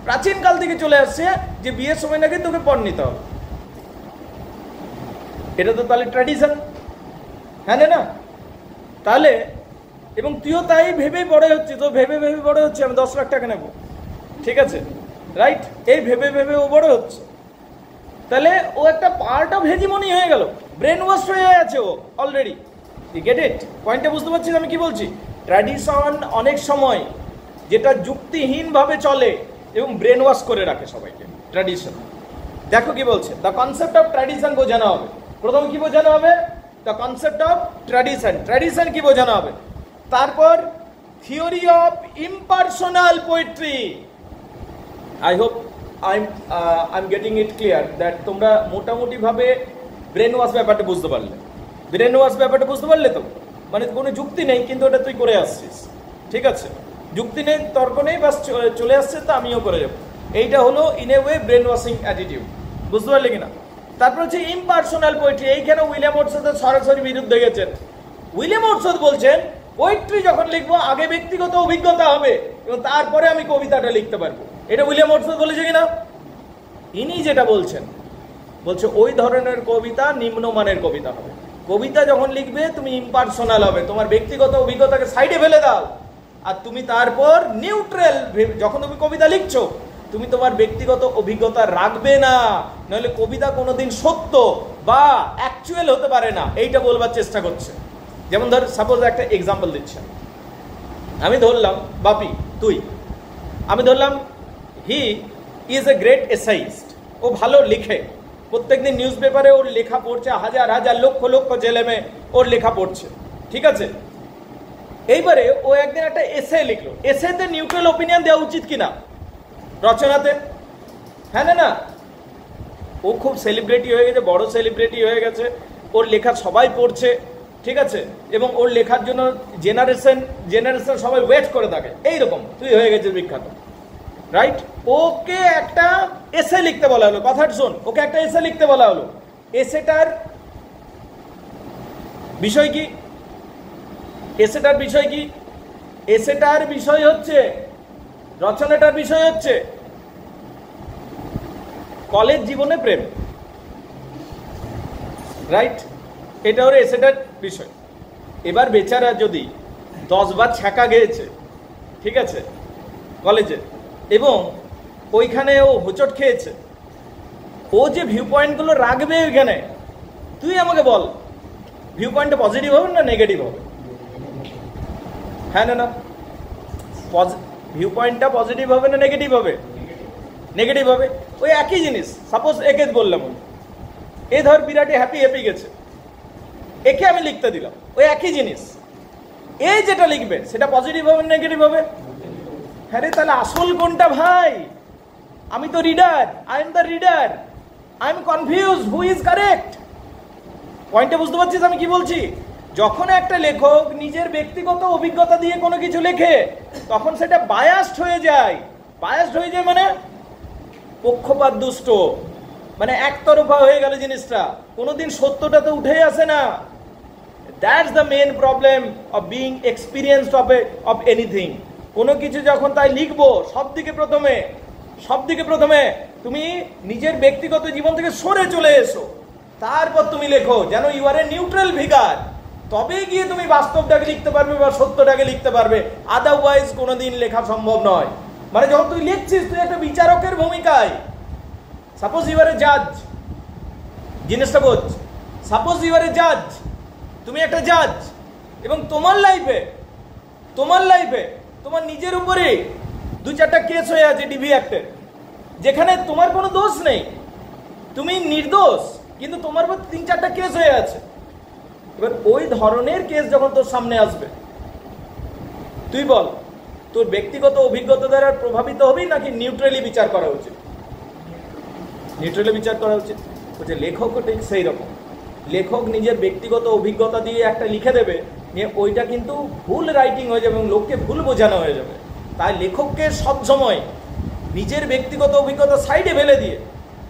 প্রাচীন কাল থেকে চলে আসছে যে বিয়ের সময় নাকি তোকে পণ নিতে হবে, এটা তো তাহলে ট্র্যাডিশন, হ্যাঁ না? তাহলে এবং তুইও তাই ভেবেই বড় হচ্ছে, তো ভেবে বড় হচ্ছে আমি 10 লাখ টাকা নেব, ঠিক আছে, রাইট? এই ভেবে ও বড় হচ্ছে। তাহলে ও একটা পার্ট অফ হেজিমনি হয়ে গেল, ব্রেন ওয়াশ হয়ে আছে ও অলরেডি। You get it? পয়েন্টটা বুঝতে পারছিস আমি কি বলছি? ট্র্যাডিশন অনেক সময় যেটা যুক্তিহীনভাবে চলে এবং ব্রেন ওয়াশ করে রাখে সবাইকে, ট্র্যাডিশন। দেখো কি বলছে, দ্য কনসেপ্ট অফ ট্র্যাডিশন বোঝানো হবে। প্রথম কি বোঝানো হবে? দ্য কনসেপ্ট অফ ট্র্যাডিশন কি বোঝানো হবে। তারপর theory of impersonal poetry. I hope I am getting it clear that তোমরা মোটামুটি ভাবে ব্রেন ওয়াশ ব্যাপারটা বুঝতে পারলে। ব্রেন ওয়াশ ব্যাপারটা বুঝতে পারলে তো, মানে কোনো যুক্তি নেই কিন্তু ওটা তুই করে আসছিস, ঠিক আছে? যুক্তি নেই, তর্ক নেই, বাস চলে আসছে, তো আমিও করে যাবো। এইটা হলো in a way brain washing attitude, বুঝতে পারলে কিনা? তারপর হচ্ছে ইম্পার্সোনাল পোয়েট্রি। এইখানে উইলিয়াম ওয়ার্ডসওয়ার্থের সরাসরি বিরুদ্ধে গেছেন। উইলিয়াম ওয়ার্ডসওয়ার্থ বলছেন পোয়েট্রি যখন লিখবো আগে ব্যক্তিগত অভিজ্ঞতা হবে এবং তারপরে আমি কবিতাটা লিখতে পারবো। এটা উইলিয়াম ওয়ার্ডসওয়ার্থ বলেছে কিনা? ইনি যেটা বলছেন, বলছে ওই ধরনের কবিতা নিম্নমানের কবিতা হবে। কবিতা যখন লিখবে তুমি ইম্পার্সোনাল হবে, তোমার ব্যক্তিগত অভিজ্ঞতাকে সাইডে ফেলে দাও, আর তুমি তারপর নিউট্রাল। যখন তুমি কবিতা লিখছো তুমি তোমার ব্যক্তিগত অভিজ্ঞতা রাখবে না, নাহলে কবিতা কোনোদিন সত্য বা অ্যাকচুয়াল হতে পারে না, এইটা বলবার চেষ্টা করছে। যেমন ধর, সাপোজ একটা এক্সাম্পল দিচ্ছে, আমি ধরলাম বাপি, আমি ধরলাম হি ইজ এ গ্রেট এসাইস্ট, ও ভালো লিখে, প্রত্যেকদিন নিউজ পেপারে ওর লেখা পড়ছে, হাজার হাজার লক্ষ ছেলে মেয়ে ওর লেখা পড়ছে, ঠিক আছে? এইবারে ও একদিন একটা এসে লিখলো। এসেতে নিউট্রাল ওপিনিয়ন দেওয়া উচিত কিনা রচনাতে? হ্যাঁ না? ও খুব সেলিব্রিটি হয়ে গেছে, বড় সেলিব্রিটি হয়ে গেছে, ওর লেখা সবাই পড়ছে, ঠিক আছে? এবং ওর লেখার জন্য জেনারেশন সবাই ওয়েট করে থাকে, এইরকম তুই হয়ে গেছিস বিখ্যাত, রাইট? ওকে একটা এসে লিখতে বলা হলো, কথাটা শোন, ওকে একটা এসে লিখতে বলা হলো। এসেটার বিষয় কি? এসেটার বিষয় হচ্ছে, রচনাটার বিষয় হচ্ছে কলেজ জীবনে প্রেম, রাইট? এটা ওর এসেটার বিষয়। এবার বেচারা যদি 10 বার ছ্যাঁকা গিয়েছে, ঠিক আছে, কলেজে, এবং ওইখানে ও হোঁচট খেয়েছে, ও যে ভিউ পয়েন্টগুলো রাখবে ওইখানে, তুই আমাকে বল ভিউ পয়েন্টটা পজিটিভ হবে না নেগেটিভ হবে? হ্যাঁ না? ভিউ পয়েন্টটা পজিটিভ হবে না নেগেটিভ হবে? নেগেটিভ হবে। ওই একই জিনিস, সাপোজ একে বললাম, এ ধর বিরাটে হ্যাপি গেছে, একে আমি লিখতে দিলাম, ওই একই জিনিস, এ যেটা লিখবে সেটা পজিটিভ হবে না নেগেটিভ হবে? হ্যাঁ রে, তাহলে আসল কোনটা ভাই? আমি তো reader, I am the reader, I am confuse who is correct. পয়েন্টটা বুঝতে পারছিস আমি কি বলছি? যখন একটা লেখক নিজের ব্যক্তিগত অভিজ্ঞতা দিয়ে কোনো কিছু লেখে তখন সেটা বায়াসড হয়ে যায়। মানে পক্ষপাত দুষ্ট, মানে একতরফা হয়ে গেল জিনিসটা, কোনোদিন সত্যটা তো উঠেই আসে না। That's the main problem of being experienced of anything. কোনো কিছু যখন তাই লিখবো, সব দিকে প্রথমে তুমি নিজের ব্যক্তিগত জীবন থেকে সরে চলে এসো, তারপর তুমি লেখো, যেন you are a neutral figure. তবে গিয়ে তুমি বাস্তবটাকে লিখতে পারবে বা সত্যটাকে লিখতে পারবে, আদারওয়াইজ কোনোদিন লেখা সম্ভব নয়। মানে যখন তুই লিখছিস, তুই একটা বিচারকের ভূমিকায়। সাপোজ ইউ আর এ জাজ, জিনিসটা বোঝ। সাপোজ ইউ আর এ জাজ, তুমি একটা জাজ, এবং তোমার লাইফে তোমার নিজের উপরে 2-4টা কেস হয়ে আছে ডিভি অ্যাক্টের, যেখানে তোমার কোনো দোষ নেই, তুমি নির্দোষ, কিন্তু তোমার উপর 3-4টা কেস হয়ে আছে। এবার ওই ধরনের কেস যখন তোর সামনে আসবে, তুই বল, তোর ব্যক্তিগত অভিজ্ঞতা দ্বারা প্রভাবিত হবি নাকি নিউট্রালি বিচার করা উচিত? নিউট্রালি বিচার করা উচিত। বলছে লেখকও ঠিক সেই রকম। লেখক নিজের ব্যক্তিগত অভিজ্ঞতা দিয়ে একটা লিখে দেবে, নিয়ে ওইটা কিন্তু ভুল রাইটিং হয়ে যাবে এবং লোককে ভুল বোঝানো হয়ে যাবে। তাই লেখককে সবসময় নিজের ব্যক্তিগত অভিজ্ঞতা সাইডে ফেলে দিয়ে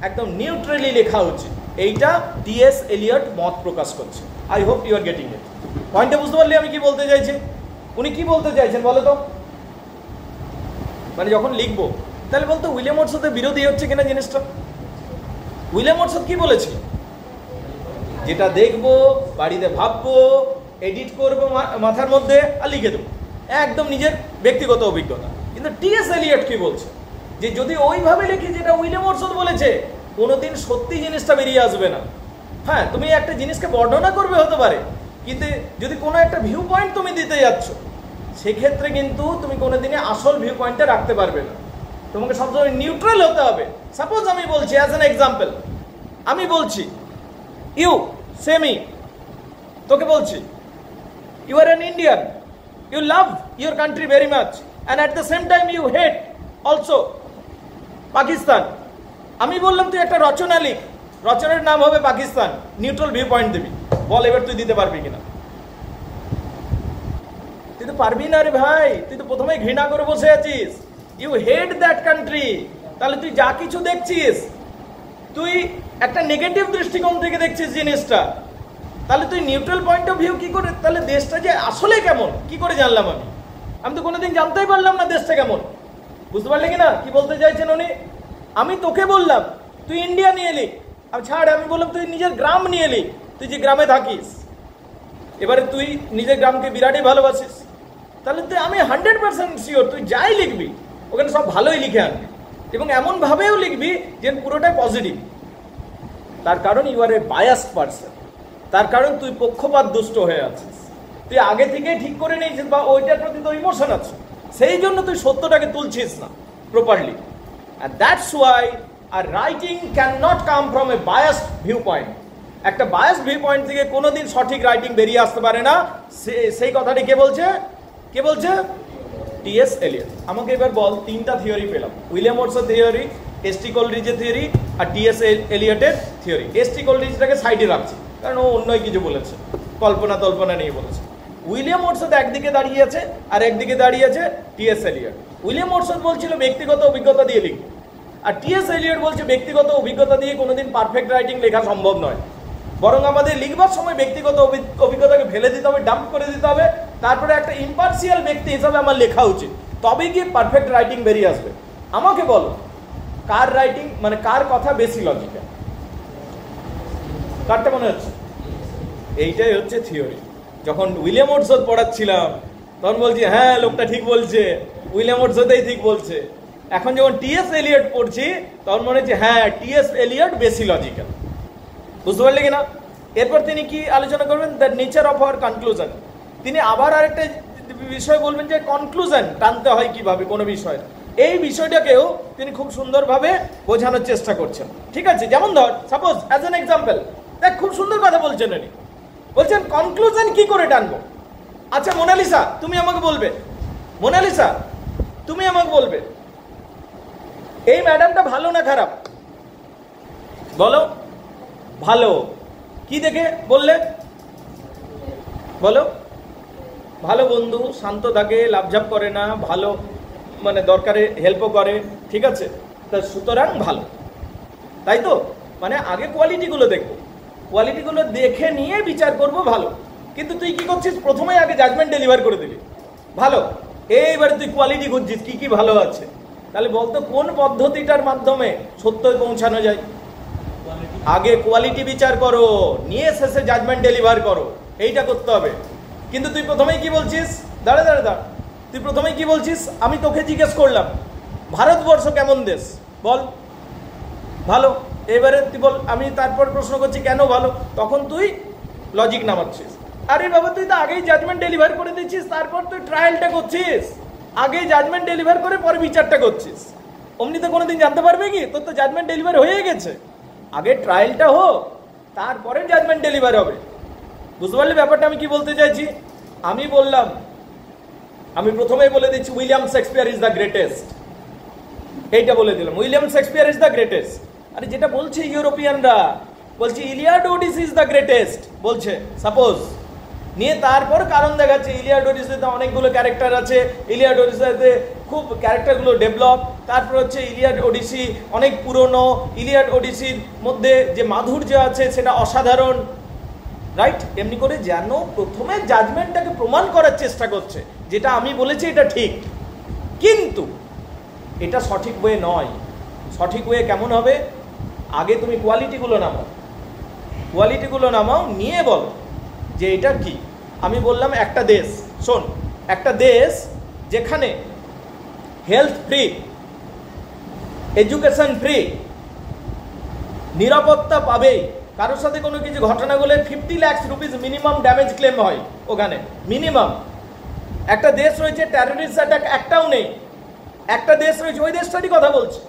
একদম নিউট্রালি লেখা উচিত। এইটা টি.এস. এলিয়ট মত প্রকাশ করছে। I hope you are getting it. পয়েন্টটা বুঝতে পারলে আমি কি বলতে চাইছি? উনি কি বলতে চাইছেন বলো তো? মানে যখন লিখবো তাহলে বলতো উইলিয়াম ওয়াটসনের বিরোধী হচ্ছে কিনা জিনিসটা। উইলিয়াম ওয়াটসন কি বলেছে? যেটা দেখবো, বাড়িতে ভাববো, এডিট করবো মাথার মধ্যে আর লিখে দেবো, একদম নিজের ব্যক্তিগত অভিজ্ঞতা। কিন্তু টি.এস. এলিয়ট কি বলছে? যে যদি ওইভাবে লিখি যেটা উইলিয়াম ওয়াটসন বলেছে, কোনোদিন সত্যি জিনিসটা বেরিয়ে আসবে না। হ্যাঁ, তুমি একটা জিনিসকে বর্ণনা করবে হতে পারে, কিন্তু যদি কোনো একটা ভিউ পয়েন্ট তুমি দিতে যাচ্ছ, সেক্ষেত্রে কিন্তু তুমি কোনোদিনই আসল ভিউ পয়েন্টটা রাখতে পারবে না। তোমাকে সবসময় নিউট্রাল হতে হবে। সাপোজ আমি বলছি, অ্যাজ অ্যান এক্সাম্পল, আমি বলছি ইউ সেমি, তোকে বলছি you are an Indian, you love your country very much and at the same time you hate also Pakistan. আমি বললাম তুই একটা রচনা লিখ, রচনার নাম হবে পাকিস্তান, নিউট্রাল ভিউ পয়েন্ট দিবি। বল এবার তুই দিতে পারবি কিনা? তুই তো পারবি না রে ভাই, তুই তো প্রথমে ঘৃণা করে বসে আছিস, ইউ হেট দ্যাট কান্ট্রি। তাহলে তুই যা কিছু দেখছিস, তুই একটা নেগেটিভ দৃষ্টিকোণ থেকে দেখছিস জিনিসটা। তাহলে তুই নিউট্রাল পয়েন্ট অফ ভিউ কি করে? তাহলে দেশটা যে আসলে কেমন কি করে জানলাম? আমি তো কোনোদিন জানতেই পারলাম না দেশটা কেমন। বুঝতে পারলে কিনা কি বলতে চাইছেন উনি? আমি তোকে বললাম তুই ইন্ডিয়া নিয়ে লিখ, আমি ছাড়, আমি বললাম তুই নিজের গ্রাম নিয়ে লিখ, তুই যে গ্রামে থাকিস। এবারে তুই নিজের গ্রামকে বিরাটই ভালোবাসিস, তাহলে তুই, আমি 100% শিওর তুই যাই লিখবি ওখানে সব ভালোই লিখে আনবি, এবং এমনভাবেও লিখবি যে পুরোটাই পজিটিভ। তার কারণ you are a biased person, তার কারণ তুই পক্ষপাত দুষ্ট হয়ে আছিস, তুই আগে থেকেই ঠিক করে নিয়েছিস বা ওইটার প্রতি তোর ইমোশন আছে, সেই জন্য তুই সত্যটাকে তুলছিস না properly. And that's why a writing cannot come from a biased viewpoint. একটা biased viewpoint থেকে কোনোদিন সঠিক রাইটিং বেরিয়ে আসতে পারে না। সেই কথাটি কে বলছে? কে বলছে? টি.এস. এলিয়ট। আমাকে এবার বল, 3টা থিওরি পেলাম, উইলিয়াম ওয়াটসন থিওরি, এস.টি. কোলরিজের থিওরি আর টি.এস. এলিয়টের থিওরি। এস.টি. কোলরিজটাকে সাইডে রাখছি কারণ ও অন্যই কিছু বলেছে, কল্পনা নিয়ে বলেছে। উইলিয়াম ওয়াটসন একদিকে দাঁড়িয়ে আছে আর একদিকে দাঁড়িয়ে আছে টি.এস. এলিয়ট। উইলিয়াম ওয়াটসন বলছিল ব্যক্তিগত অভিজ্ঞতা দিয়ে লিখব, আর টি.এস. এলিয়ট বলছে ব্যক্তিগত অভিজ্ঞতা দিয়ে কোনোদিন পারফেক্ট রাইটিং লেখা সম্ভব নয়, বরং আমাদের লিখবার সময় ব্যক্তিগত অভিজ্ঞতাকে ফেলে দিতে হবে, ডাম্প করে দিতে হবে, তারপরে একটা ইম্পার্সিয়াল ব্যক্তি হিসাবে আমার লেখা উচিত, তবেই গিয়ে পারফেক্ট রাইটিং বেরিয়ে আসবে। আমাকে বলো, কার রাইটিং মানে কার কথা বেশি লজিক্যাল? কারটা মনে হচ্ছে? এইটাই হচ্ছে থিওরি। যখন উইলিয়াম ওয়াটসন পড়াচ্ছিলাম তখন বলছি হ্যাঁ লোকটা ঠিক বলছে, উইলিয়াম ওয়াটসনই ঠিক বলছে। এখন যখন টি.এস. এলিয়ট পড়ছি তখন মনে হচ্ছে হ্যাঁ টি.এস. এলিয়ট বেশি লজিক্যাল। বুঝতে পারলে কিনা? এরপর তিনি কি আলোচনা করবেন? The nature of our conclusion. তিনি আবার আরেকটা বিষয় বলবেন যে কনক্লুশন টানতে হয় কিভাবে কোনো বিষয়, এই বিষয়টাকেও তিনি খুব সুন্দরভাবে বোঝানোর চেষ্টা করছেন। ঠিক আছে, যেমন ধর সাপোজ অ্যাজ অ্যান এক্সাম্পল, দেখ খুব সুন্দর কথা বলছেন উনি, বলছেন কনক্লুশন কি করে টানবো। আচ্ছা মোনালিসা তুমি আমাকে বলবে, মোনালিসা তুমি আমাকে বলবে এই ম্যাডামটা ভালো না খারাপ? বলো। ভালো। কি দেখে বললে? বলো। ভালো বন্ধু, শান্ত থাকে, লাভঝাপ করে না, ভালো মানে দরকারে হেল্পও করে, ঠিক আছে, তা সুতরাং ভালো, তাই তো? মানে আগে কোয়ালিটিগুলো দেখবো, কোয়ালিটিগুলো দেখে নিয়ে বিচার করব ভালো। কিন্তু তুই কি করছিস? প্রথমেই আগে জাজমেন্ট ডেলিভার করে দিবি ভালো, এইবার তুই কোয়ালিটি খুঁজছিস কি কি ভালো আছে। তাহলে বলতো কোন পদ্ধতিটার মাধ্যমে সত্যে পৌঁছানো যায়? আগে কোয়ালিটি বিচার করো, নিয়ে শেষে জাজমেন্ট ডেলিভার করো, এইটা করতে হবে। কিন্তু তুই প্রথমেই কি বলছিস, দাঁড়া, তুই প্রথমেই কি বলছিস, আমি তোকে জিজ্ঞেস করলাম ভারতবর্ষ কেমন দেশ, বল ভালো। এবারে তুই বল, আমি তারপর প্রশ্ন করছি কেন ভালো, তখন তুই লজিক নামাচ্ছিস। আরে বাবা, তুই তো আগেই জাজমেন্ট ডেলিভার করে দিচ্ছিস, তারপর তুই ট্রায়ালটা করছিস। আগে জাজমেন্ট ডেলিভার করে পরে বিচারটা করছিস। অমনি তো কোনোদিন জানতে পারবে কি তোর তো জাজমেন্ট ডেলিভার হয়ে গেছে? আগে ট্রায়ালটা হোক, তারপরে জাজমেন্ট ডেলিভার হবে। বুঝতে পারলে ব্যাপারটা আমি কি বলতে চাইছি? আমি বললাম, আমি প্রথমেই বলে দিচ্ছি William Shakespeare is the greatest, এইটা বলে দিলাম, William Shakespeare is the greatest. আরে যেটা বলছে ইউরোপিয়ানরা, বলছে Iliad Odyssey is the greatest বলছে, সাপোজ নিয়ে তারপর কারণ দেখাচ্ছে ইলিয়াড ওডিসিতে অনেকগুলো ক্যারেক্টার আছে, ইলিয়াড ওডিসিতে খুব ক্যারেক্টারগুলো ডেভেলপ, তারপর হচ্ছে ইলিয়াড ওডিসি অনেক পুরনো, ইলিয়াড ওডিসির মধ্যে যে মাধুর্য আছে সেটা অসাধারণ, রাইট? এমনি করে যেন প্রথমে জাজমেন্টটাকে প্রমাণ করার চেষ্টা করছে, যেটা আমি বলেছি এটা ঠিক, কিন্তু এটা সঠিক ওয়ে নয়। সঠিক ওয়ে কেমন হবে? আগে তুমি কোয়ালিটিগুলো নামাও, নিয়ে বলো যে এটা কি। আমি বললাম একটা দেশ, শোন, একটা দেশ যেখানে হেলথ ফ্রি, এডুকেশন ফ্রি, নিরাপত্তা পাবেই, কারোর সাথে কোনো কিছু ঘটনা হলে 50 lakh rupees minimum damage claim হয় ওখানে, মিনিমাম। একটা দেশ রয়েছে টেররিস্ট অ্যাটাক একটাও নেই, একটা দেশ রয়েছে, ওই দেশটারই কথা বলছে,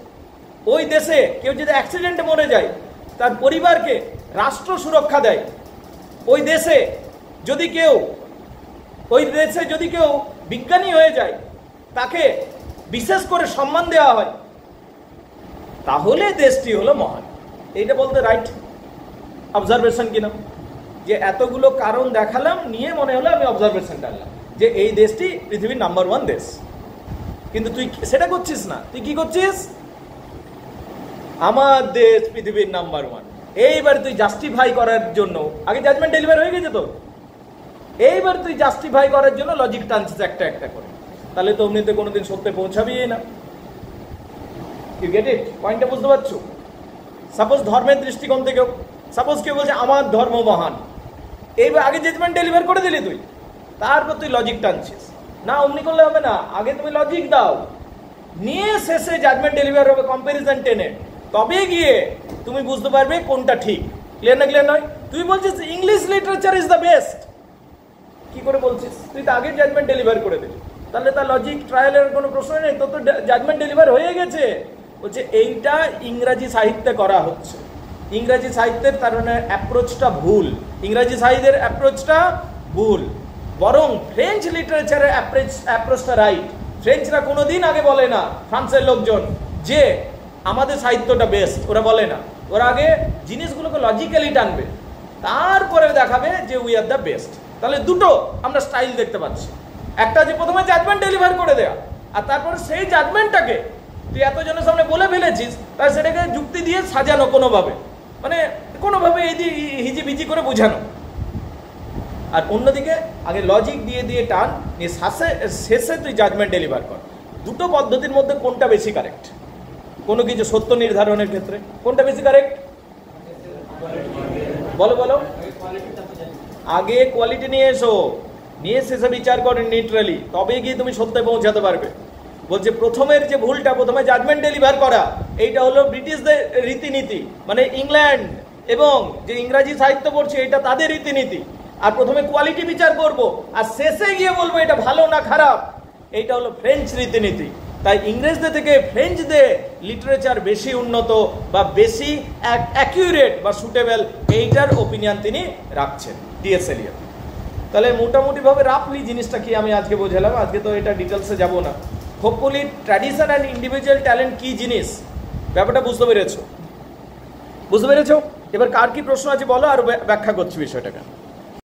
ওই দেশে কেউ যদি অ্যাক্সিডেন্টে মরে যায় তার পরিবারকে রাষ্ট্র সুরক্ষা দেয়। ওই দেশে যদি কেউ বিজ্ঞানী হয়ে যায় তাকে বিশেষ করে সম্মান দেওয়া হয়, তাহলে দেশটি হলো মহান। এইটা বলতে রাইট অবজারভেশন কিনা? যে এতগুলো কারণ দেখালাম, নিয়ে মনে হলো আমি অবজারভেশন টানলাম যে এই দেশটি পৃথিবীর নাম্বার 1 দেশ, কিন্তু তুই সেটা করছিস না। তুই কি করছিস? আমার দেশ পৃথিবীর নাম্বার 1। এইবার তুই জাস্টিফাই করার জন্য, আগে জাজমেন্ট ডেলিভার হয়ে গেছে তো, এইবার তুই জাস্টিফাই করার জন্য লজিক টানছিস একটা একটা করে, তাহলে তো অমনিতে কোনোদিন সত্যে পৌঁছাবি না। You get it? পয়েন্টটা বুঝতে পারছো? সাপোজ ধর্মের দৃষ্টিকোণ থেকেও, সাপোজ কেউ বলছে আমার ধর্ম মহান, এইবার আগে জাজমেন্ট ডেলিভার করে দিলি তুই, তারপর তুই লজিক টানছিস না। অমনি করলে হবে না, আগে তুমি লজিক দাও, নিয়ে শেষে জাজমেন্ট ডেলিভার হবে কম্পারিজন টেনে, তবে গিয়ে তুমি বুঝতে পারবে কোনটা ঠিক। ক্লিয়ার না? ক্লিয়ার নয়? তুই বলছিস English literature is the best, কি করে বলছিস? তুই তো আগে জাজমেন্ট ডেলিভার করে দিলি, তাহলে তার লজিক ট্রায়ালের কোনো প্রশ্ন নেই, তোর তো জাজমেন্ট ডেলিভার হয়ে গেছে। বলছে এইটা ইংরাজি সাহিত্যে করা হচ্ছে, ইংরাজি সাহিত্যের তার মানে অ্যাপ্রোচটা ভুল, ইংরাজি সাহিত্যের অ্যাপ্রোচটা ভুল, বরং ফ্রেঞ্চ লিটারেচারের অ্যাপ্রোচটা রাইট। ফ্রেঞ্চরা কোনোদিন আগে বলে না, ফ্রান্সের লোকজন, যে আমাদের সাহিত্যটা বেস্ট, ওরা বলে না। ওরা আগে জিনিসগুলোকে লজিক্যালি টানবে, তারপরে দেখাবে যে উই আর দ্য বেস্ট। তাহলে দুটো আমরা স্টাইল দেখতে পাচ্ছি, একটা যে প্রথমে জাজমেন্ট ডেলিভার করে দেয়া, আর তারপরে সেই জাজমেন্টটাকে তুই এতজনের সামনে বলে ফেলেছিস, তাই সেটাকে যুক্তি দিয়ে সাজানো কোনোভাবে, মানে কোনোভাবে এই হিজিবিজি করে বোঝানো। আর অন্যদিকে আগে লজিক দিয়ে দিয়ে টান, নিয়ে শেষে তুই জাজমেন্ট ডেলিভার কর। দুটো পদ্ধতির মধ্যে কোনটা বেশি কারেক্ট? কোনো কিছু সত্য নির্ধারণের ক্ষেত্রে কোনটা বেশি কারেক্ট? বলো বলো। আগে কোয়ালিটি নিয়ে এসো, নিয়ে শেষে বিচার করে নিউট্রালি, তবে গিয়ে তুমি সত্যে পৌঁছাতে পারবে। বলছে প্রথমের যে ভুলটা, প্রথমে জাজমেন্ট ডেলিভার করা, এইটা হলো ব্রিটিশদের রীতিনীতি, মানে ইংল্যান্ড এবং যে ইংরাজি সাহিত্য পড়ছে এটা তাদের রীতিনীতি। আর প্রথমে কোয়ালিটি বিচার করব, আর শেষে গিয়ে বলবো এটা ভালো না খারাপ, এইটা হলো ফ্রেঞ্চ রীতিনীতি। তাই ইংরেজদের থেকে ফ্রেঞ্চদের লিটারেচার বেশি উন্নত বা বেশি অ্যাকিউরেট বা সুটেবল, এইটার ওপিনিয়ন তিনি রাখছেন, টি.এস. এলিয়ট। তাহলে মোটামুটিভাবে রাফলি জিনিসটা কি আমি আজকে বোঝালাম, আজকে তো এটা ডিটেলসে যাব না। Hopefully tradition and individual talent কি জিনিস, ব্যাপারটা বুঝতে পেরেছো? এবার কার কি প্রশ্ন আছে বলো, আর ব্যাখ্যা করছি বিষয়টাকে।